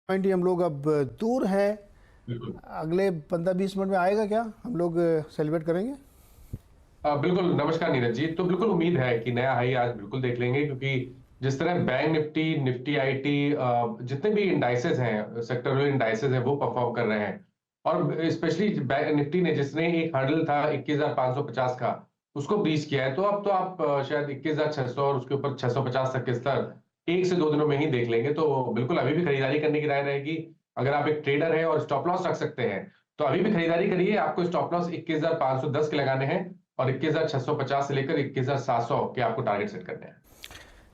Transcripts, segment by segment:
Point ही हम लोग अब दूर हैं। बिल्कुल। अगले 15-20 मिनट में आएगा क्या, हम लोग सेलिब्रेट करेंगे? बिल्कुल, नमस्कार नीरज जी। तो बिल्कुल उम्मीद है कि नया हाई आज बिल्कुल देख लेंगे, क्योंकि जिस तरह बैंक निफ्टी, निफ्टी आईटी, जितने भी इंडाइसेस हैं, सेक्टरल इंडाइसेस हैं, वो परफॉर्म कर रहे हैं। और स्पेशली बैंक निफ्टी ने, जिसने एक हर्डल था 21,550 का, उसको ब्रीच किया है। तो अब तो आप शायद 21,600 और उसके ऊपर 650 तक के स्तर 1 से 2 दिनों में ही देख लेंगे। तो बिल्कुल अभी भी खरीदारी करने की राय रहेगी। अगर आप एक ट्रेडर हैं और स्टॉप लॉस रख सकते हैं, तो अभी भी खरीदारी करिए। आपको स्टॉप लॉस 21,510 के लगाने हैं और 21,650 से लेकर 21,700 के आपको टारगेट सेट करने हैं।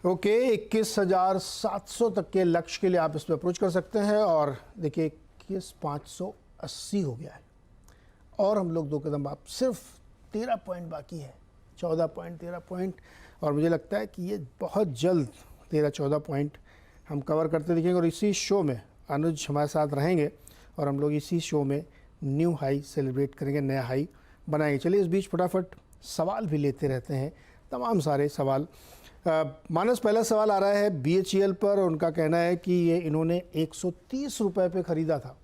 ओके, 21,700 तक के लक्ष्य के लिए आप इस पर अप्रोच कर सकते हैं। और देखिए 21,580 हो गया है और हम लोग 2 कदम, आप सिर्फ 13 पॉइंट बाकी है। 14 पॉइंट, 13 पॉइंट, और मुझे लगता है कि ये बहुत जल्द 13-14 पॉइंट हम कवर करते दिखेंगे। और इसी शो में अनुज हमारे साथ रहेंगे और हम लोग इसी शो में न्यू हाई सेलिब्रेट करेंगे, नया हाई बनाएंगे। चलिए इस बीच फटाफट सवाल भी लेते रहते हैं, तमाम सारे सवाल। मानस, पहला सवाल आ रहा है BHEL पर। उनका कहना है कि ये इन्होंने 130 रुपये पे ख़रीदा था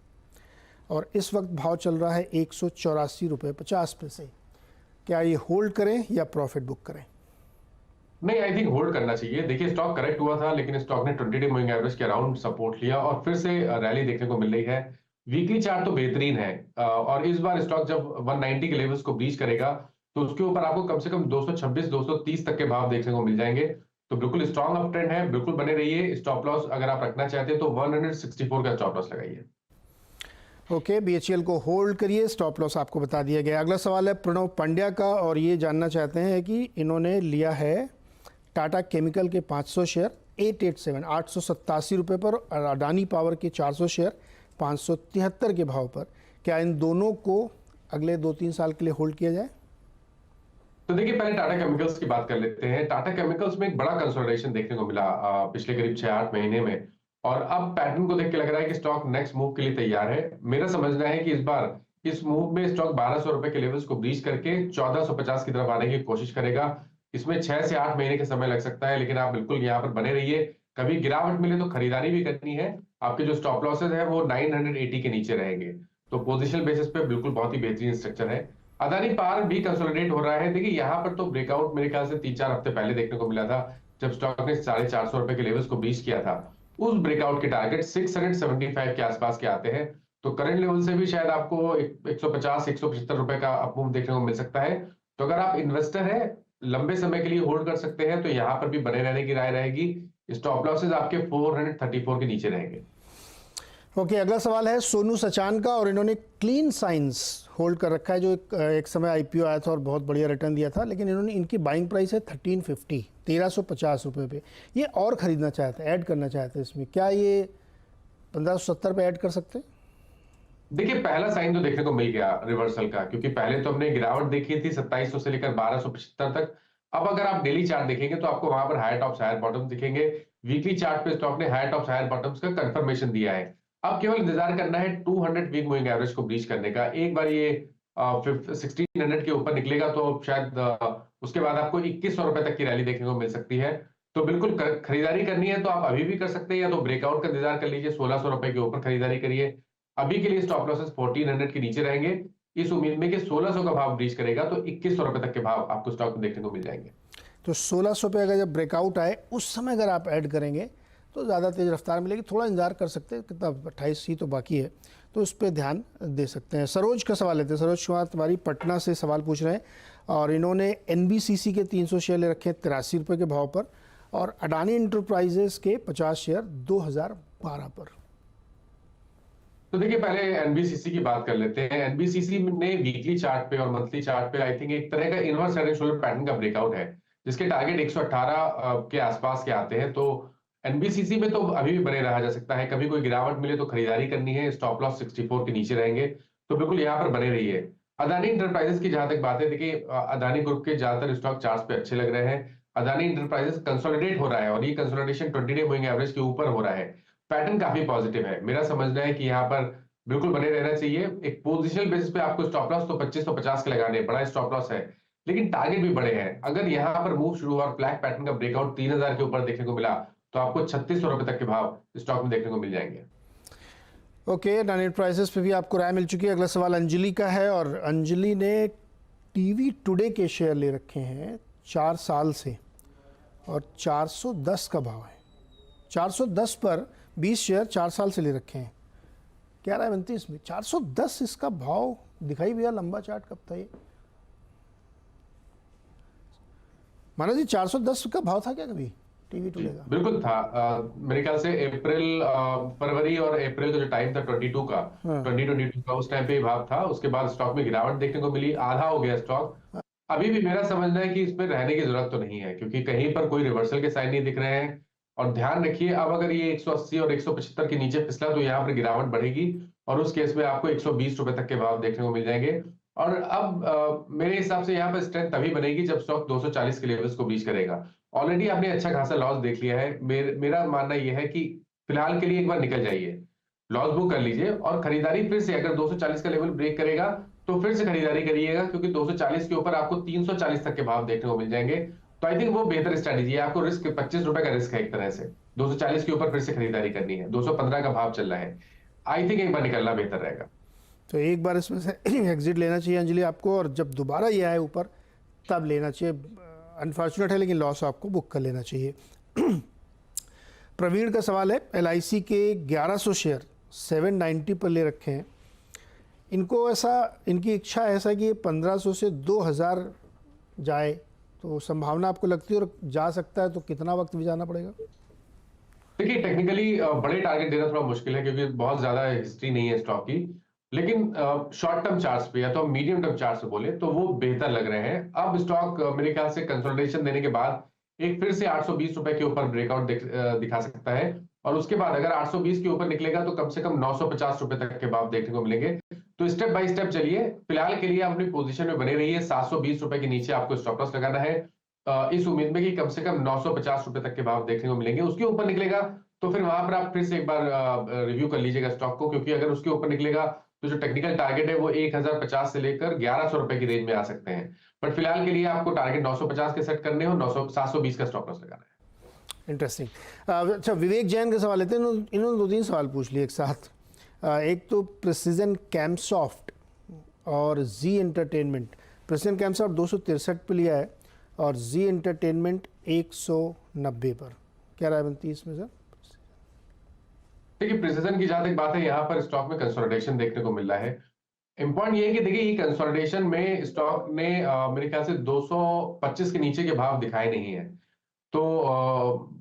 और इस वक्त भाव चल रहा है 184 रुपये 50 पैसे। क्या ये होल्ड करें या प्रॉफिट बुक करें? नहीं, आई थिंक होल्ड करना चाहिए। देखिए, स्टॉक करेक्ट हुआ था, लेकिन स्टॉक ने 20 डे मूविंग एवरेज के अराउंड सपोर्ट लिया और फिर से रैली देखने को मिल रही है। वीकली चार्ट तो बेहतरीन है, और इस बार स्टॉक जब 190 के लेवल्स को ब्रीच करेगा, तो उसके ऊपर आपको कम से कम 226 230 तक के भाव देखने को मिल जाएंगे। तो बिल्कुल स्ट्रॉन्ग अप ट्रेंड है, बिल्कुल बने रहिए। स्टॉप लॉस अगर आप रखना चाहते हैं तो 164 का स्टॉप लॉस लगाइए। ओके, BHEL को होल्ड करिए, स्टॉप लॉस आपको बता दिया गया। अगला सवाल है प्रणव पंड्या का और ये जानना चाहते हैं कि इन्होंने लिया है टाटा केमिकल के 500 शेयर 887 887 रुपये पर और अडानी पावर के 400 शेयर 573 के भाव पर। क्या इन दोनों को अगले 2-3 साल के लिए होल्ड किया जाए? तो देखिए, पहले टाटा केमिकल्स की बात कर लेते हैं। टाटा केमिकल्स में एक बड़ा कंसोलिडेशन देखने को मिला पिछले करीब 6-8 महीने में, और अब पैटर्न को देख के लग रहा है कि स्टॉक नेक्स्ट मूव के लिए तैयार है। मेरा समझना है कि इस बार इस मूव में स्टॉक 1200 रुपए के लेवल्स को ब्रीच करके 1450 की तरफ आने की कोशिश करेगा। इसमें 6 से 8 महीने का समय लग सकता है, लेकिन आप बिल्कुल यहाँ पर बने रहिए। कभी गिरावट मिले तो खरीदारी भी करनी है। आपके जो स्टॉप लॉसेज है वो 980 के नीचे रहेंगे। तो पोजिशनल बेसिस पे बिल्कुल बहुत ही बेहतरीन स्ट्रक्चर है। अदानी पावर भी कंसोलिडेट हो रहा है। देखिए, यहाँ पर तो ब्रेकआउट मेरे ख्याल से 3-4 हफ्ते पहले देखने को मिला था, जब स्टॉक ने 450 रुपए के लेवल्स को ब्रीच किया था। उस ब्रेकआउट के टारगेट 675 के आसपास के आते हैं। तो करंट लेवल से भी शायद आपको 150-175 रुपए का अपमूव देखने को मिल सकता है। तो अगर आप इन्वेस्टर हैं, लंबे समय के लिए होल्ड कर सकते हैं, तो यहाँ पर भी बने रहने की राय रहेगी। स्टॉप लॉसेज आपके 434 के नीचे रहेंगे। ओके, अगला सवाल है सोनू सचान का और इन्होंने क्लीन साइंस होल्ड कर रखा है, जो एक समय IPO आया था और बहुत बढ़िया रिटर्न दिया था, लेकिन इन्होंने, इनकी बाइंग प्राइस है 1350 1350 रुपये पे। ये और ख़रीदना चाहते हैं, ऐड करना चाहते हैं इसमें। क्या ये 1570 पे ऐड कर सकते हैं? देखिए, पहला साइन तो देखने को मिल गया रिवर्सल का, क्योंकि पहले तो हमने गिरावट देखी थी 2700 से लेकर 1275 तक। अब अगर आप डेली चार्ट देखेंगे तो आपको वहां पर हायर टॉप्स हायर बॉटम्स दिखेंगे। वीकली चार्ट पे स्टॉक ने हायर टॉप्स हायर बॉटम्स का कंफर्मेशन दिया है। अब केवल इंतजार करना है 200 वीक मूविंग एवरेज को ब्रीच करने का। एक बार ये 1600 के ऊपर निकलेगा तो शायद उसके बाद आपको 2100 रुपए तक की रैली देखने को मिल सकती है। तो बिल्कुल खरीदारी करनी है तो आप अभी भी कर सकते हैं, या तो ब्रेकआउट का इंतजार कर लीजिए, 1600 रुपए के ऊपर खरीदारी करिए। अभी के लिए स्टॉप लॉसेस 1400 के नीचे रहेंगे, इस उम्मीद में कि 1600 का भाव ब्रीच करेगा तो 2100 रुपए तक के भाव आपको स्टॉक में देखने को मिल जाएंगे। तो 1600 पे अगर जब ब्रेकआउट आए उस समय अगर आप ऐड करेंगे तो ज़्यादा तेज़ रफ्तार मिलेगी। थोड़ा इंतजार कर सकते हैं, कितना 28 ही तो बाकी है, तो उस पर ध्यान दे सकते हैं। सरोज का सवाल लेते हैं। सरोज कुमार तिवारी पटना से सवाल पूछ रहे हैं और इन्होंने NBCC के 300 शेयर ले रखे हैं 83 रुपये के भाव पर और अडानी इंटरप्राइजेस के 50 शेयर 2012 पर। तो देखिए, पहले एनबीसीसी की बात कर लेते हैं। एनबीसीसी ने वीकली चार्ट पे और मंथली चार्ट पे आई थिंक एक तरह का inverse head and shoulder pattern का ब्रेकआउट है, जिसके टारगेट 118 के आसपास के आते हैं। तो एनबीसीसी में तो अभी भी बने रहा जा सकता है। कभी कोई गिरावट मिले तो खरीदारी करनी है। स्टॉप लॉस 64 के नीचे रहेंगे, तो बिल्कुल यहाँ पर बने रहिए। अदानी इंटरप्राइजेस की जहां तक बात है, देखिए अदानी ग्रुप के ज्यादातर स्टॉक चार्ट्स पे अच्छे लग रहे हैं। अदानी इंटरप्राइजेस कंसोलिडेट हो रहा है और ये कंसोलिडेशन 20 डे मूविंग एवरेज के ऊपर हो रहा है। पैटर्न काफी पॉजिटिव है। मेरा समझना है कि यहाँ पर बिल्कुल बने रहना चाहिए। एक पोजिशनल बेसिस पे आपको स्टॉप लॉस तो 2550 के लगाने हैं, बड़ा स्टॉप लॉस है, लेकिन टारगेट भी बड़े हैं। अगर यहाँ पर मूव शुरू हुआ और फ्लैग पैटर्न का ब्रेकआउट 3000 के ऊपर देखने को मिला, तो आपको 3600 रुपए तक के भाव स्टॉक में देखने को मिल जाएंगे। ओके, नाइन प्राइसेस पे भी आपको राय मिल चुकी है। अगला सवाल अंजलि का है और अंजलि ने टीवी टुडे के शेयर ले रखे हैं 4 साल से और 410 का भाव है। 410 पर 20 शेयर 4 साल से ले रखे हैं। क्या राय बनती है इसमें? 410 इसका भाव दिखाई भैया, लंबा चार्ट कब था ये? माना जी 410 का भाव था क्या कभी टीवी टुडे का? बिल्कुल था। मेरे ख्याल से अप्रैल, फरवरी और अप्रैल का जो टाइम था 22 का, 2022 का, उस टाइम पे भाव था। उसके बाद स्टॉक में गिरावट देखने को मिली, आधा हो गया स्टॉक। अभी भी मेरा समझना है कि इसमें रहने की जरूरत तो नहीं है, क्योंकि कहीं पर कोई रिवर्सल के साइन नहीं दिख रहे हैं। और ध्यान रखिए, अब अगर ये 180 और 175 के नीचे फिसला तो यहाँ पर गिरावट बढ़ेगी और उस केस में आपको 120 रुपए तक के भाव देखने को मिल जाएंगे। और अब मेरे हिसाब से यहाँ पर स्ट्रेंथ तभी बनेगी जब स्टॉक 240 के लेवल्स को ब्रीच करेगा। ऑलरेडी आपने अच्छा खासा लॉस देख लिया है। मेरा मानना यह है कि फिलहाल के लिए एक बार निकल जाइए, लॉस बुक कर लीजिए और खरीदारी फिर से अगर 240 का लेवल ब्रेक करेगा तो फिर से खरीदारी करिएगा, क्योंकि 240 के ऊपर आपको 340 तक के भाव देखने को मिल जाएंगे। तो आई थिंक वो बेहतर स्ट्रेटेजी है। आपको रिस्क 25 रुपए का रिस्क है एक तरह से, 240 के ऊपर फिर से खरीदारी करनी है। 215 का भाव चल रहा है, आई थिंक एक बार निकलना बेहतर रहेगा। तो एक बार इसमें से एग्जिट लेना चाहिए अंजलि आपको, और जब दोबारा ये आए ऊपर तब लेना चाहिए। अनफॉर्चुनेट है लेकिन लॉस आपको बुक कर लेना चाहिए। प्रवीण का सवाल है, LIC के 1100 शेयर 790 पर ले रखे हैं। इनको ऐसा, इनकी इच्छा ऐसा कि ये 1500 से 2000 जाए, तो संभावना आपको लगती है और जा सकता है, तो कितना वक्त भी जाना पड़ेगा? देखिए, टेक्निकली बड़े टारगेट देना थोड़ा मुश्किल है, क्योंकि बहुत ज्यादा हिस्ट्री नहीं है स्टॉक की। लेकिन शॉर्ट टर्म चार्ट्स पे या तो मीडियम टर्म चार्ट से बोले तो वो बेहतर लग रहे हैं। अब स्टॉक मेरे ख्याल से कंसोलिडेशन देने के बाद एक फिर से 820 रुपए के ऊपर ब्रेकआउट दिखा सकता है। और उसके बाद अगर 820 के ऊपर निकलेगा तो कम से कम 950 रुपए तक के भाव देखने को मिलेंगे। तो स्टेप बाय स्टेप चलिए। फिलहाल के लिए अपनी पोजीशन में बने रहिए। 720 रुपए के नीचे आपको स्टॉप लॉस लगाना है, इस उम्मीद में कि कम से कम 950 रुपए तक के भाव देखने को मिलेंगे। उसके ऊपर निकलेगा तो फिर वहां पर आप फिर से एक बार रिव्यू कर लीजिएगा स्टॉक को, क्योंकि अगर उसके ऊपर निकलेगा तो जो टेक्निकल टारगेट है वो 1050 से लेकर 1100 रुपए की रेंज में आ सकते हैं। बट फिलहाल के लिए आपको टारगेट 950 के सेट करने हो, 720 का स्टॉप लॉस लगाना है। इंटरेस्टिंग। अच्छा, विवेक जैन का सवाल लेते हैं। इन्होंने 2-3 सवाल पूछ लिए एक साथ। एक तो प्रिसीजन कैमसॉफ्ट और जी एंटरटेनमेंट। प्रिसीजन कैमसॉफ्ट 263 पे लिया है और जी एंटरटेनमेंट 190 पर। क्या राय बनती है इसमें सर? देखिए, प्रिसीजन की जहां तक बात है, यहाँ पर स्टॉक में कंसोलिडेशन देखने को मिल रहा है। इंपॉर्टेंट ये है कि देखिए, ये कंसोलिडेशन में स्टॉक ने मेरे ख्याल से 225 के नीचे के भाव दिखाए नहीं है। तो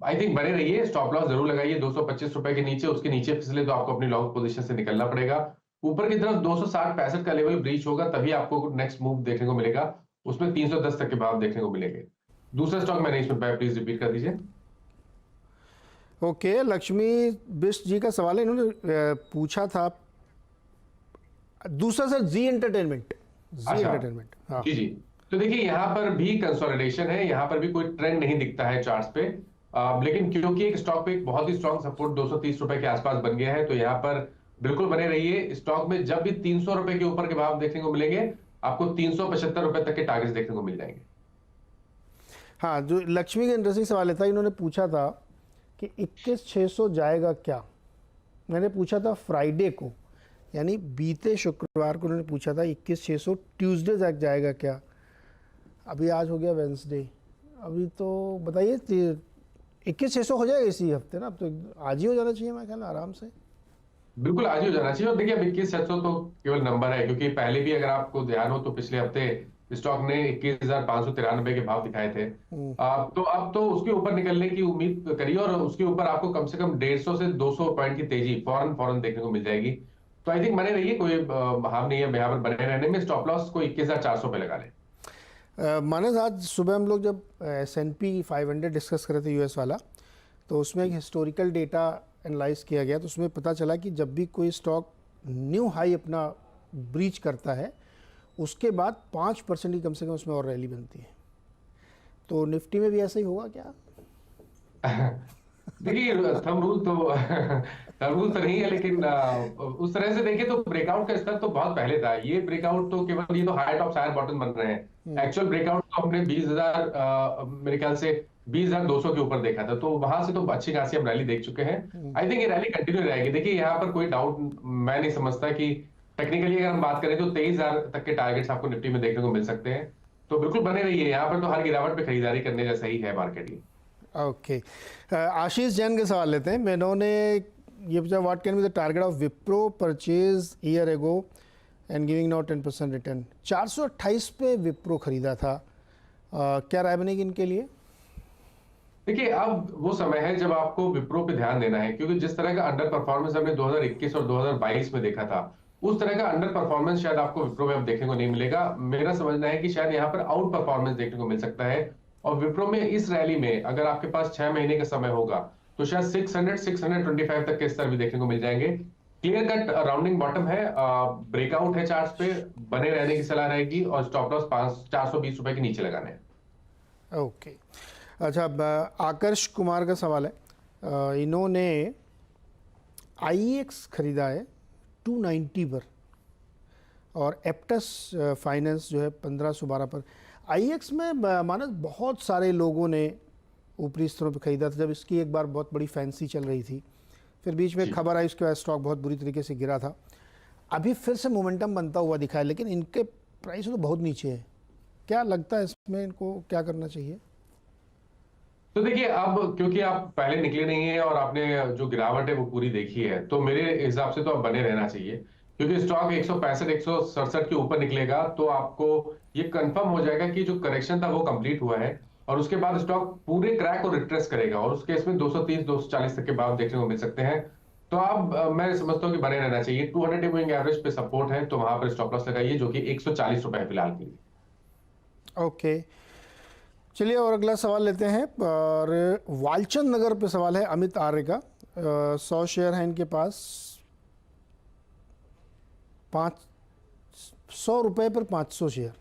आई थिंक बने रहिए, स्टॉप लॉस जरूर लगाइए 225 रुपए के नीचे। उसके नीचे फिसले तो आपको अपनी लॉन्ग पोजीशन से निकलना पड़ेगा। ऊपर की तरफ 260-65 का लेवल ब्रीच होगा तभी आपको नेक्स्ट मूव देखने को मिलेगा, उसमें 310 तक के भाव देखने को मिलेंगे। दूसरा स्टॉक मैंने इसमें प्लीज रिपीट कर दीजिए। ओके, लक्ष्मी बिष्ट जी का सवाल है। इन्होंने पूछा था दूसरा सर, जी एंटरटेनमेंट। हाँ जी जी। तो देखिए, यहाँ पर भी कंसोलिडेशन है, यहाँ पर भी कोई ट्रेंड नहीं दिखता है चार्ट्स पे। लेकिन क्योंकि एक स्टॉक पे एक बहुत ही स्ट्रॉन्ग सपोर्ट 230 रुपए के आसपास बन गया है, तो यहाँ पर बिल्कुल बने रहिए। स्टॉक में जब भी 300 रुपए के ऊपर के भाव देखने को मिलेंगे, आपको 375 रुपए तक के टारगेट्स देखने को मिल जाएंगे। हाँ, जो लक्ष्मी का इंटरेस्टिंग सवाल था, इन्होंने पूछा था कि 21,600 जाएगा क्या। मैंने पूछा था फ्राइडे को, यानी बीते शुक्रवार को उन्होंने पूछा था 21,600 ट्यूसडे तक जाएगा क्या। अभी आज हो गया वेंसडे, अभी तो बताइए 21,600 हो जाएगा इसी हफ्ते ना। अब तो आज ही हो जाना चाहिए मेरे ख्याल आराम से। बिल्कुल आज ही हो जाना चाहिए। और देखिए, अब 21,600 तो केवल नंबर है, क्योंकि पहले भी अगर आपको ध्यान हो तो पिछले हफ्ते स्टॉक ने 21,593 के भाव दिखाए थे। तो अब तो उसके ऊपर निकलने की उम्मीद करिए और उसके ऊपर आपको कम से कम 150 से 200 पॉइंट की तेजी फौरन देखने को मिल जाएगी। तो आई थिंक बने रहिए, कोई हार्म नहीं है यहाँ पर बने रहने में। स्टॉप लॉस को 21,400 पे लगा लें। मानस, आज सुबह हम लोग जब S&P 500 डिस्कस कर रहे थे US वाला, तो उसमें एक हिस्टोरिकल डेटा एनालाइज किया गया। तो उसमें पता चला कि जब भी कोई स्टॉक न्यू हाई अपना ब्रीच करता है, उसके बाद 5% की कम से कम उसमें और रैली बनती है। तो निफ्टी में भी ऐसा ही होगा क्या? देखिए, थंब रूल तो नहीं है, लेकिन उस तरह से देखें तो ब्रेकआउट का स्तर तो बहुत पहले था। ये ब्रेकआउट तो केवल, ये तो हाई टॉप हायर बॉटम बन रहे हैं। एक्चुअल ब्रेकआउट तो हमने 20,000 मेरे ख्याल से 20,200 के ऊपर देखा था, तो वहां से तो अच्छी खासी हम रैली देख चुके हैं। आई थिंक ये रैली कंटिन्यू रहेगी। देखिए यहाँ पर कोई डाउट मैं नहीं समझता कि टेक्निकली अगर हम बात करें तो 23,000 तक के टारगेट्स आपको निफ्टी में देखने को मिल सकते हैं। तो बिल्कुल बने रहिए, यहाँ पर तो हर गिरावट पे खरीदारी करने जैसा ही है मार्केट ये। ओके, आशीष जैन के सवाल लेते हैं। मैंने ये पूछा, what can be the target of Wipro purchase year ago and giving now 10% return. 428 पे विप्रो खरीदा था, क्या राय बनेगी इनके लिए? देखिए अब वो समय है जब आपको विप्रो पे ध्यान देना है, क्योंकि जिस तरह का अंडर परफॉर्मेंस हमने 2021 और 2022 में देखा था, उस तरह का अंडर परफॉर्मेंस शायद आपको विप्रो में अब देखने को नहीं मिलेगा। मेरा समझना है कि शायद यहाँ पर आउट परफॉर्मेंस देखने को मिल सकता है। और विप्रो में इस रैली में अगर आपके पास 6 महीने का समय होगा तो शायद 600-625 तक के स्तर भी देखने को मिल जाएंगे। क्लियर कट राउंडिंग बॉटम है, ब्रेकआउट है चार्ट पे, बने रहने की सलाह रहेगी और स्टॉप लॉस 420 रुपए के नीचे लगाने हैं। ओके, अच्छा, आकर्ष कुमार का सवाल है। इन्होंने IEX खरीदा है 290 पर और एप्टस फाइनेंस जो है 1512 पर। IEX में मानस बहुत सारे लोगों ने ऊपरी स्तरों पर खरीदा था जब इसकी एक बार बहुत बड़ी फैंसी चल रही थी, फिर बीच में खबर आई, उसके बाद स्टॉक बहुत बुरी तरीके से गिरा था। अभी फिर से मोमेंटम बनता हुआ दिखा है, लेकिन इनके प्राइस तो बहुत नीचे है। क्या लगता है इसमें इनको क्या करना चाहिए? तो देखिए अब क्योंकि आप पहले निकले नहीं है और आपने जो गिरावट है वो पूरी देखी है, तो मेरे हिसाब से तो अब बने रहना चाहिए। क्योंकि स्टॉक 165-167 के ऊपर निकलेगा तो आपको ये कंफर्म हो जाएगा कि जो करेक्शन था वो कंप्लीट हुआ है, और उसके बाद स्टॉक पूरे क्रैक और रिट्रेस करेगा, और उस केस में 230-240 तक के भाव देखने को मिल सकते हैं। तो अब मैं समझता हूँ कि बने रहना चाहिए। 200 मूविंग एवरेज पे सपोर्ट है, तो वहां पर स्टॉप लॉस लगाइए, जो कि 140 रुपए है फिलहाल के लिए। ओके, चलिए और अगला सवाल लेते हैं। और वालचंद नगर पे सवाल है अमित आर्य का। 100 शेयर है इनके पास, 500 रुपए पर 500 शेयर।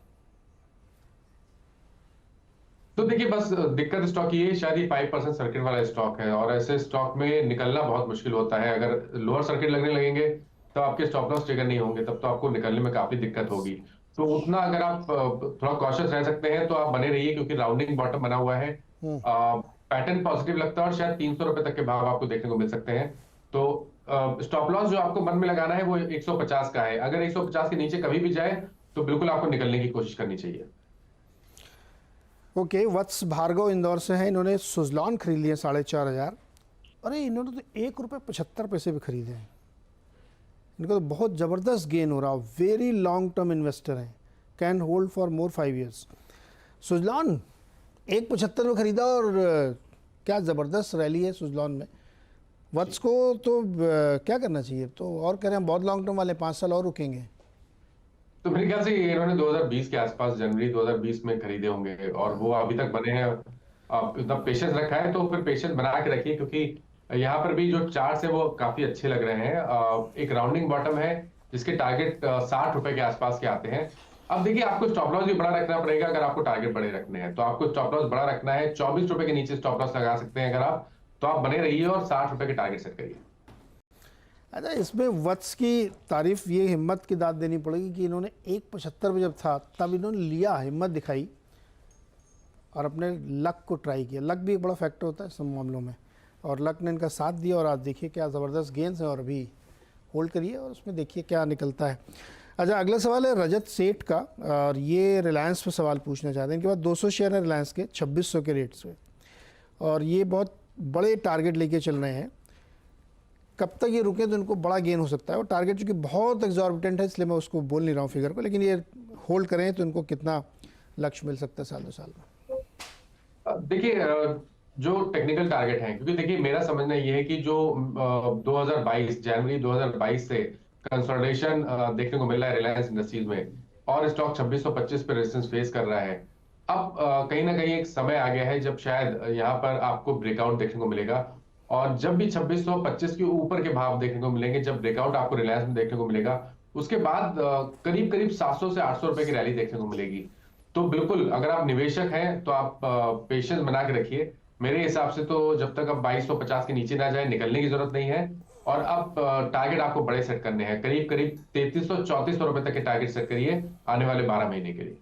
तो देखिए बस दिक्कत स्टॉक ये है, शायद ये 5% सर्किट वाला स्टॉक है, और ऐसे स्टॉक में निकलना बहुत मुश्किल होता है। अगर लोअर सर्किट लगने लगेंगे तो आपके स्टॉप लॉस ट्रिगर नहीं होंगे, तब तो आपको निकलने में काफी दिक्कत होगी। तो उतना अगर आप थोड़ा कॉशियस रह सकते हैं तो आप बने रहिए, क्योंकि राउंडिंग बॉटम बना हुआ है, पैटर्न पॉजिटिव लगता है, और शायद 300 रुपए तक के भाव आपको देखने को मिल सकते हैं। तो स्टॉप लॉस जो आपको मन में लगाना है वो 150 का है। अगर 150 के नीचे कभी भी जाए तो बिल्कुल आपको निकलने की कोशिश करनी चाहिए। ओके, वत्स भार्गव इंदौर से हैं। इन्होंने सुजलॉन खरीद लिए 4,500। अरे इन्होंने तो 1 रुपये 75 पैसे पे खरीदे हैं। इनको तो बहुत ज़बरदस्त गेन हो रहा है। वेरी लॉन्ग टर्म इन्वेस्टर हैं, can hold for more 5 years। Suzlon 1,75 में खरीदा और क्या ज़बरदस्त रैली है सुजलॉन में। वत्स को तो क्या करना चाहिए? तो और कह रहे हैं बहुत लॉन्ग टर्म वाले 5 साल और रुकेंगे। तो मेरे ख्याल से इन्होंने 2020 के आसपास जनवरी 2020 में खरीदे होंगे, और वो अभी तक बने हैं। आप इतना पेशेंस रखा है तो फिर पेशेंस बना के रखिए, क्योंकि यहाँ पर भी जो चार्ट्स है वो काफी अच्छे लग रहे हैं। एक राउंडिंग बॉटम है जिसके टारगेट 60 रुपए के आसपास के आते हैं। अब देखिए आपको स्टॉप लॉस भी बड़ा रखना पड़ेगा अगर आपको टारगेट बड़े रखने हैं, तो आपको स्टॉप लॉस बड़ा रखना है। 24 रुपए के नीचे स्टॉप लॉस लगा सकते हैं अगर आप, तो आप बने रहिए और 60 रुपए के टारगेट सेट करिए। अच्छा, इसमें वत्स की तारीफ ये हिम्मत की दाद देनी पड़ेगी कि इन्होंने 1,75 में जब था तब इन्होंने लिया, हिम्मत दिखाई और अपने लक को ट्राई किया। लक भी एक बड़ा फैक्टर होता है सब मामलों में, और लक ने इनका साथ दिया और आज देखिए क्या ज़बरदस्त गेंस है। और अभी होल्ड करिए और उसमें देखिए क्या निकलता है। अच्छा, अगला सवाल है रजत सेठ का, और ये रिलायंस पे सवाल पूछना चाहते हैं। इनके पास 200 शेयर है रिलायंस के 2600 के रेट से, और ये बहुत बड़े टारगेट लेके चल रहे हैं। कब तक ये रुके तो इनको बड़ा गेन हो सकता है। और टारगेट चूँकि बहुत एग्जॉर्बिटेंट है इसलिए मैं उसको बोल नहीं रहा हूँ फिगर को, लेकिन ये होल्ड करें तो इनको कितना लक्ष्य मिल सकता है साल 2 साल में? देखिए जो टेक्निकल टारगेट हैं, क्योंकि देखिए मेरा समझना ये है कि जो 2022 जनवरी 2022 से कंसोलिडेशन देखने को मिल रहा है रिलायंस इंडस्ट्रीज में, और स्टॉक 2625 पे रेजिस्टेंस फेस कर रहा है। अब कहीं ना कहीं एक समय आ गया है जब शायद यहाँ पर आपको ब्रेकआउट देखने को मिलेगा, और जब भी 2625 के ऊपर के भाव देखने को मिलेंगे, जब ब्रेकआउट आपको रिलायंस में देखने को मिलेगा, उसके बाद करीब करीब 700 से 800 रुपए की रैली देखने को मिलेगी। तो बिल्कुल अगर आप निवेशक हैं तो आप पेशेंस बना के रखिए। मेरे हिसाब से तो जब तक अब 2250 के नीचे ना जाए निकलने की जरूरत नहीं है, और अब टारगेट आपको बड़े सेट करने हैं। करीब करीब 3300-3400 रुपए तक के टारगेट सेट करिए आने वाले 12 महीने के लिए।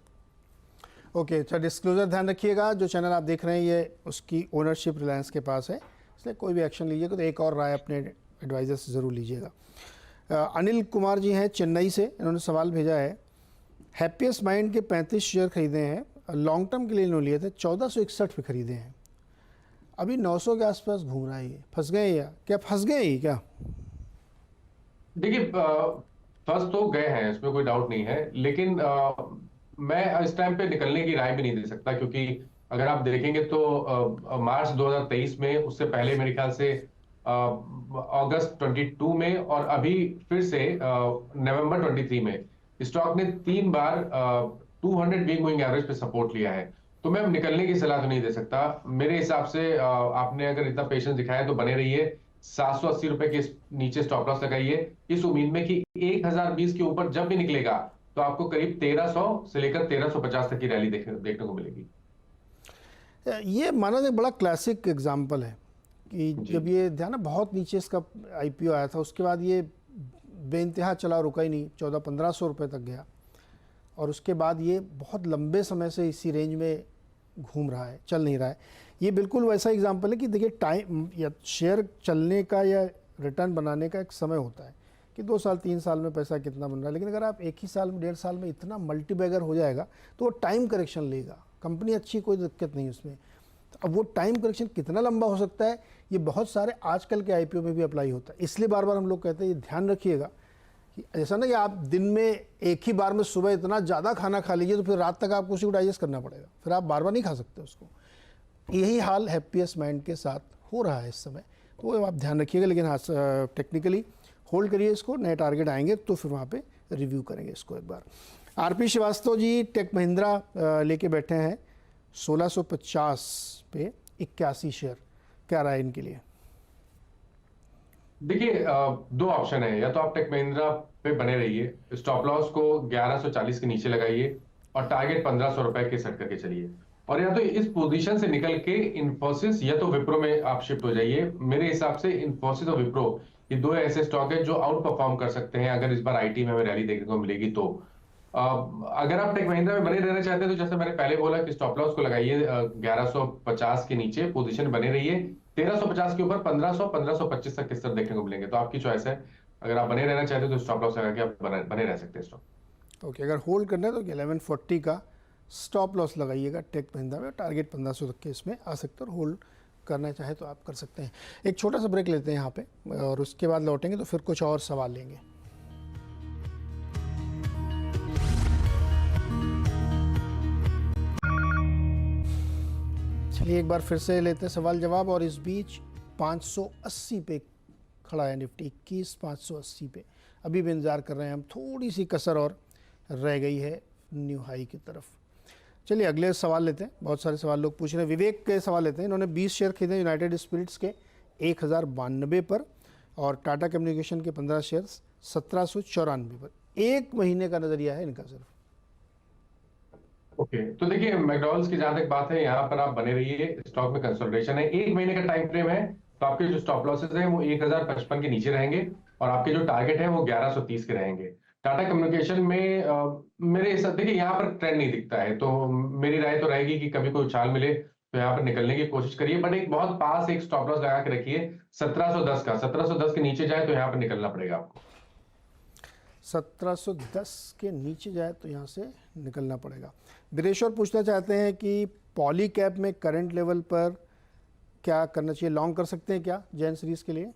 ओके, अच्छा डिस्क्लोजर ध्यान रखिएगा, जो चैनल आप देख रहे हैं ये उसकी ओनरशिप रिलायंस के पास है, इसलिए कोई भी एक्शन लीजिएगा तो एक और राय अपने एडवाइज़र से ज़रूर लीजिएगा। अनिल कुमार जी हैं चेन्नई से, इन्होंने सवाल भेजा है, हैप्पीएस्ट माइंड के 35 शेयर खरीदे हैं, लॉन्ग टर्म के लिए इन्होंने लिए थे, 1461 पे खरीदे हैं, अभी 900 के आसपास घूम रहा है, ये फंस गए या क्या? फंस गए ही क्या? देखिए फर्स्ट तो गए हैं, इसमें कोई डाउट नहीं है, लेकिन मैं इस टाइम पे निकलने की राय भी नहीं दे सकता, क्योंकि अगर आप देखेंगे तो मार्च 2023 में, उससे पहले मेरे ख्याल से अगस्त 22 में, और अभी फिर से नवंबर 23 में स्टॉक ने 3 बार 200 वीक मूविंग एवरेज पे सपोर्ट लिया है। तो मैं निकलने की सलाह तो नहीं दे सकता। मेरे हिसाब से आपने अगर इतना पेशेंस दिखाया तो बने रहिए, 780 रुपए के नीचे स्टॉप लॉस लगाइए, इस उम्मीद में कि 1020 के ऊपर जब भी निकलेगा तो आपको करीब 1300 से लेकर 1350 तक की रैली देखने को मिलेगी। ये माना जाए बड़ा क्लासिक एग्जाम्पल है कि जब ये ध्यान है बहुत नीचे इसका आईपीओ आया था, उसके बाद ये बेइंतहा चला, रुका ही नहीं, 1400-1500 रुपये तक गया, और उसके बाद ये बहुत लंबे समय से इसी रेंज में घूम रहा है, चल नहीं रहा है। ये बिल्कुल वैसा एग्जाम्पल है कि देखिए टाइम या शेयर चलने का या रिटर्न बनाने का एक समय होता है कि 2 साल 3 साल में पैसा कितना बन रहा है, लेकिन अगर आप एक ही साल में 1.5 साल में इतना मल्टीबैगर हो जाएगा तो वो टाइम करेक्शन लेगा। कंपनी अच्छी, कोई दिक्कत नहीं उसमें, अब वो टाइम करेक्शन कितना लंबा हो सकता है, ये बहुत सारे आजकल के आईपीओ में भी अप्लाई होता है। इसलिए बार बार हम लोग कहते हैं ये ध्यान रखिएगा कि ऐसा ना कि आप दिन में एक ही बार में सुबह इतना ज़्यादा खाना खा लीजिए तो फिर रात तक आपको उसी को डाइजेस्ट करना पड़ेगा, फिर आप बार बार नहीं खा सकते उसको। यही हाल हैप्पीएस्ट माइंड के साथ हो रहा है इस समय, तो वो आप ध्यान रखिएगा। लेकिन हाँ, टेक्निकली होल्ड करिए इसको, नए टारगेट आएंगे तो फिर वहाँ पे रिव्यू करेंगे इसको एक बार। आरपी श्रीवास्तव जी टेक महिंद्रा लेके बैठे हैं 1650 पे 81 शेयर, क्या राय इनके लिए? देखिए दो ऑप्शन है, या तो आप टेक महिंद्रा पे बने रहिए, स्टॉप लॉस को 1140 के नीचे लगाइए और टारगेट 1500 रुपए के सेट करके चलिए, और या तो इस पोजीशन से निकल के इन्फोसिस या तो विप्रो में आप शिफ्ट हो जाइए। मेरे हिसाब से इन्फोसिस और विप्रो ये दो ऐसे स्टॉक है जो आउट परफॉर्म कर सकते हैं अगर इस बार आईटी में हमें रैली देखने को मिलेगी तो। अगर आप टेक महिंद्रा में बने रहना चाहते हैं तो जैसे मैंने पहले बोला कि स्टॉप लॉस को लगाइए 1150 के नीचे, पोजीशन बने रहिए, 1350 के ऊपर 1500 1525 तक किस तरह देखने को मिलेंगे, तो आपकी चॉइस है। अगर आप बने रहना चाहते हैं तो स्टॉप लॉस लगा के आप बने रह सकते हैं स्टॉक। ओके, अगर होल्ड करना है तो 1140 का स्टॉप लॉस लगाइएगा टेक महिंद्रा में, टारगेट 1500 तक के इसमें आ सकते हैं, और होल्ड करना चाहे तो आप कर सकते हैं। एक छोटा सा ब्रेक लेते हैं यहाँ पे, और उसके बाद लौटेंगे तो फिर कुछ और सवाल लेंगे। चलिए एक बार फिर से लेते हैं सवाल जवाब, और इस बीच 580 पे खड़ा है निफ्टी, 21,580 पे अभी भी इंतज़ार कर रहे हैं हम, थोड़ी सी कसर और रह गई है न्यू हाई की तरफ। चलिए अगले सवाल लेते हैं, बहुत सारे सवाल लोग पूछ रहे हैं। विवेक के सवाल लेते हैं, इन्होंने 20 शेयर खरीदे यूनाइटेड स्पिरिट्स के 1092 पर, और टाटा कम्युनिकेशन के 15 शेयर 1794 पर। एक महीने का नज़रिया है इनका सिर्फ। ओके तो देखिए मैकडॉनल्ड्स की जहां तक बात है, यहाँ पर आप बने रहिए, स्टॉक में कंसोलिडेशन है, 1 महीने का टाइम फ्रेम है, तो आपके जो स्टॉप लॉसेस हैं वो 1055 के नीचे रहेंगे, और आपके जो टारगेट है वो 1130 के रहेंगे। टाटा कम्युनिकेशन में मेरे हिसाब देखिए यहाँ पर ट्रेंड नहीं दिखता है, तो मेरी राय तो रहेगी कि कभी कोई उछाल मिले तो यहाँ पर निकलने की कोशिश करिए, बट एक बहुत पास एक स्टॉप लॉस लगा के रखिए 1710 का, 1710 के नीचे जाए तो यहाँ पर निकलना पड़ेगा आपको। 1710 के नीचे जाए तो यहाँ से निकलना पड़ेगा। वीरेश्वर पूछना चाहते हैं कि पॉली कैप में करंट लेवल पर क्या करना चाहिए, लॉन्ग कर सकते हैं क्या जैन सीरीज के लिए?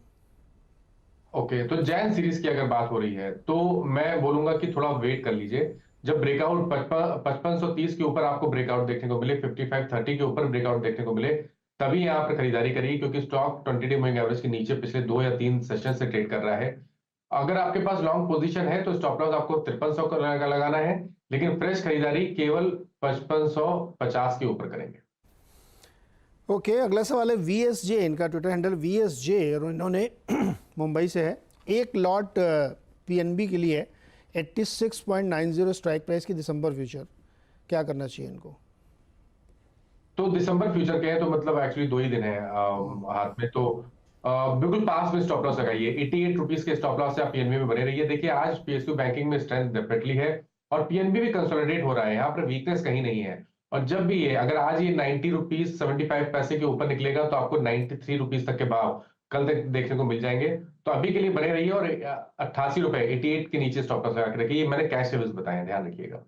ओके तो जैन सीरीज की अगर बात हो रही है तो मैं बोलूंगा कि थोड़ा वेट कर लीजिए, जब ब्रेकआउट 5530 के ऊपर आपको ब्रेकआउट देखने को मिले, 5530 के ऊपर ब्रेकआउट देखने को मिले, तभी यहाँ पर खरीदारी करिए, क्योंकि स्टॉक 20 मूविंग एवरेज के नीचे पिछले 2 या 3 सेशन से ट्रेड कर रहा है। अगर आपके पास लॉन्ग पोजीशन है तो स्टॉप लॉस आपको 5300 का लगाना है, लेकिन फ्रेश खरीदारी केवल 5550 के ऊपर करेंगे। ओके, अगला सवाल है VSJ, इनका ट्विटर हैंडल VSJ, और इन्होंने मुंबई से है, एक लॉट PNB के लिए 86.90 स्ट्राइक प्राइस की दिसंबर फ्यूचर, क्या करना चाहिए इनको? तो दिसंबर फ्यूचर के हैं तो मतलब एक्चुअली 2 ही दिन है हाथ में, तो बिल्कुल पास में स्टॉप लॉस लगाइए, 88 रुपीज के स्टॉप लॉस से आप PNB में बने रहिए। देखिए आज PSU बैंकिंग में स्ट्रेंथ डेफिनेटली है, और PNB भी कंसोलिडेट हो रहा है, यहाँ पर वीकनेस कहीं नहीं है, और जब भी ये अगर आज ये 90 रुपीज 75 पैसे के ऊपर निकलेगा तो आपको 93 रुपीज तक के भाव कल तक देखने को मिल जाएंगे। तो अभी के लिए बने रहिए और 88 रुपए 88 के नीचे स्टॉप लॉस लगा के रखिए। ये मैंने कैश लेवल्स बताए हैं, ध्यान रखिएगा।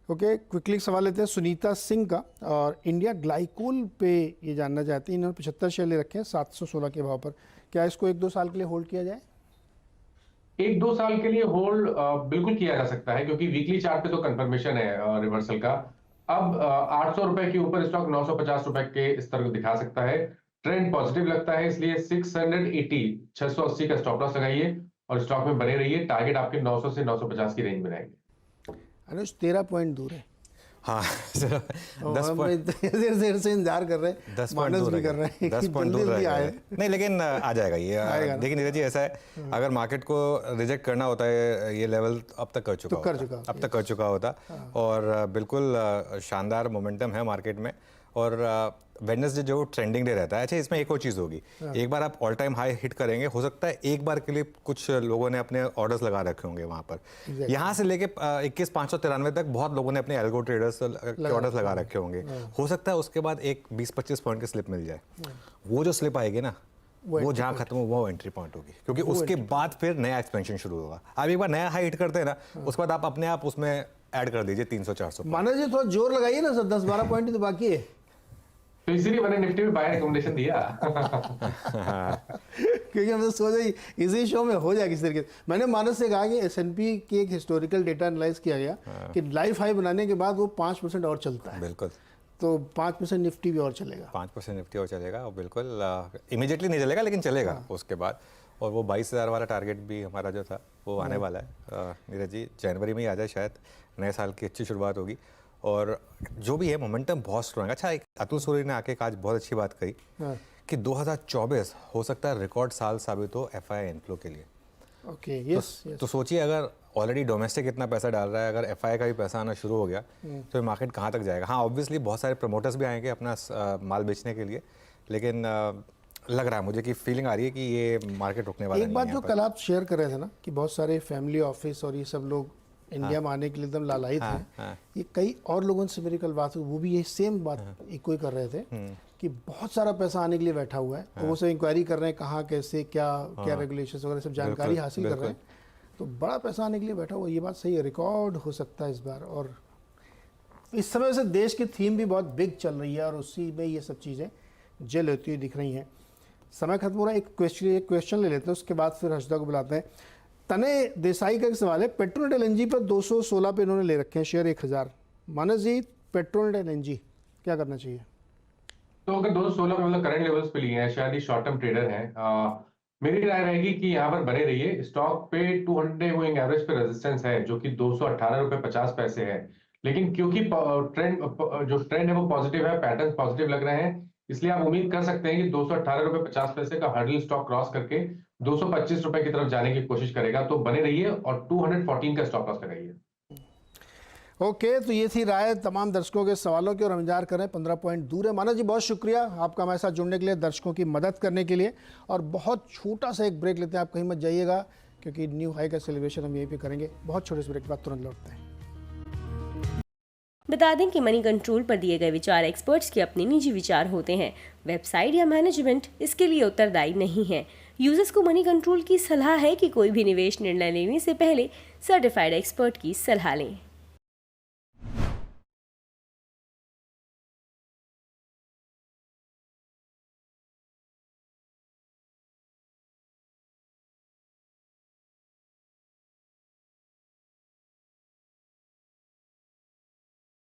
ओके, क्विकली सवाल लेते हैं सुनीता सिंह का, और इंडिया ग्लाइकोल पे ये जानना चाहते हैं। इन्होंने 75 शेयर ले रखे हैं 716 के भाव पर, क्या इसको 1-2 साल के लिए होल्ड किया जाए? 1-2 साल के लिए होल्ड बिल्कुल किया जा सकता है, क्योंकि वीकली चार्ट पे तो कंफर्मेशन है रिवर्सल का। अब 800 रुपए के ऊपर स्टॉक 950 रुपए के स्तर को दिखा सकता है। ट्रेंड पॉजिटिव लगता है, इसलिए 680 का स्टॉप लॉस लगाइए और स्टॉक में बने रहिए। टारगेट आपके 900 से 950 की रेंज में रहेंगे। अनुज 13 पॉइंट दूर है। हाँ 10 पॉइंट देर से इंतजार कर रहे हैं, 10 पॉइंट दूर भी कर रहे हैं 10 पॉइंट दूर आए नहीं, लेकिन आ जाएगा ये। देखिए नीरज जी, ऐसा है अगर मार्केट को रिजेक्ट करना होता है ये लेवल अब तक कर चुका होता। और बिल्कुल शानदार मोमेंटम है मार्केट में। और वेडनेसडे जो ट्रेंडिंग डे रहता है। अच्छा, इसमें एक और चीज़ होगी, एक बार आप ऑल टाइम हाई हिट करेंगे, हो सकता है एक बार के लिए कुछ लोगों ने अपने ऑर्डर्स लगा रखे होंगे वहाँ पर। यहाँ से लेके 21,593 तक बहुत लोगों ने अपने एल्गो ट्रेडर्स के ऑर्डर्स लगा रखे होंगे। हो सकता है उसके बाद एक 20-25 पॉइंट की स्लिप मिल जाए। वो जो स्लिप आएगी ना, वो जहाँ खत्म हो वो एंट्री पॉइंट होगी, क्योंकि उसके बाद फिर नया एक्सपेंशन शुरू होगा। आप एक बार नया हाई हिट करते हैं ना, उसके बाद आप अपने आप उसमें ऐड कर दीजिए 300-400। माना जी थोड़ा जोर लगाइए ना सर, 10-12 पॉइंट तो बाकी है। तो इसीलिए मैंने निफ्टी में बाय रिकमेंडेशन दिया। क्योंकि हमने सोचा इसी शो में हो जाएगी इस तरीके से। मैंने मानस से कहा कि S&P की एक हिस्टोरिकल डेटा एनालाइज किया गया कि लाइफ हाई बनाने के बाद वो 5% और चलता है। बिल्कुल, तो 5% निफ्टी भी और चलेगा। 5% निफ्टी और चलेगा, और बिल्कुल इमीडिएटली नहीं चलेगा लेकिन चलेगा उसके बाद। और वो 22,000 वाला टारगेट भी हमारा जो था वो आने वाला है नीरज जी, जनवरी में ही आ जाए शायद। नए साल की अच्छी शुरुआत होगी और जो भी है मोमेंटम बहुत स्ट्रॉन्ग है। अच्छा, एक अतुल सूरी ने आके आज बहुत अच्छी बात कही कि 2024 हो सकता है रिकॉर्ड साल साबित हो FII इनफ्लो के लिए। Okay, yes. तो सोचिए, अगर ऑलरेडी डोमेस्टिक इतना पैसा डाल रहा है, अगर FII का भी पैसा आना शुरू हो गया तो मार्केट कहाँ तक जाएगा। हाँ, ऑब्वियसली बहुत सारे प्रमोटर्स भी आएंगे अपना माल बेचने के लिए, लेकिन लग रहा है मुझे कि फीलिंग आ रही है कि ये मार्केट रुकने वाला नहीं है। एक बात जो कल आप शेयर कर रहे थे ना कि बहुत सारे फैमिली ऑफिस और ये सब लोग इंडिया में आने के लिए एकदम लालायित हैं। ये कई और लोगों से मेरी कल बात हुई, वो भी यही सेम बात इको ही कर रहे थे कि बहुत सारा पैसा आने के लिए बैठा हुआ है। तो वो सब इंक्वायरी कर रहे हैं कहाँ कैसे क्या रेगुलेशंस वगैरह सब जानकारी हासिल कर रहे हैं। तो बड़ा पैसा आने के लिए बैठा हुआ, ये बात सही है, रिकॉर्ड हो सकता है इस बार। और इस समय से देश की थीम भी बहुत बिग चल रही है और उसी में ये सब चीज़ें जल होती हुई दिख रही हैं। समय खत्म हो रहा है, एक क्वेश्चन ले लेते हैं, उसके बाद फिर हर्षदा को बुलाते हैं। तने देसाई का एक सवाल है, पेट्रोनेट LNG पर 216 पे इन्होंने ले रखे हैं शेयर 1000। मानस जी, पेट्रोनेट LNG क्या करना चाहिए? तो अगर 216 पे मतलब करंट लेवल्स पे लिए हैं, शायद ही शॉर्ट टर्म ट्रेडर हैं, मेरी राय रहेगी कि यहाँ पर बने रहिए। स्टॉक पे 200 मूविंग एवरेज पे रेजिस्टेंस है जो कि 218 रुपए 50 पैसे है, लेकिन क्योंकि जो ट्रेंड है वो पॉजिटिव है, पैटर्न पॉजिटिव लग रहे हैं, इसलिए आप उम्मीद कर सकते हैं कि 218 रुपए 50 पैसे का हर्डल स्टॉक क्रॉस करके 225 रुपए की तरफ जाने की कोशिश करेगा। तो बने रहिए और 214 का स्टॉप लॉस लगाइए। ओके, तो ये थी राय तमाम दर्शकों के सवालों की और हम इंतजार कर रहे हैं 15 पॉइंट दूर है। मानस जी, बहुत शुक्रिया आपका हमारे साथ जुड़ने के लिए, दर्शकों की मदद करने के लिए। और बहुत छोटा सा एक ब्रेक लेते हैं, आप कहीं मत जाइएगा क्योंकि न्यू हाई का सेलिब्रेशन हम यहीं पे करेंगे। बहुत छोटे से ब्रेक के बाद तुरंत लौटते हैं। बता दें कि मनी कंट्रोल पर दिए गए विचार एक्सपर्ट्स के अपने निजी विचार होते हैं। वेबसाइट या मैनेजमेंट इसके लिए उत्तरदायी नहीं है। यूजर्स को मनी कंट्रोल की सलाह है कि कोई भी निवेश निर्णय लेने से पहले सर्टिफाइड एक्सपर्ट की सलाह लें।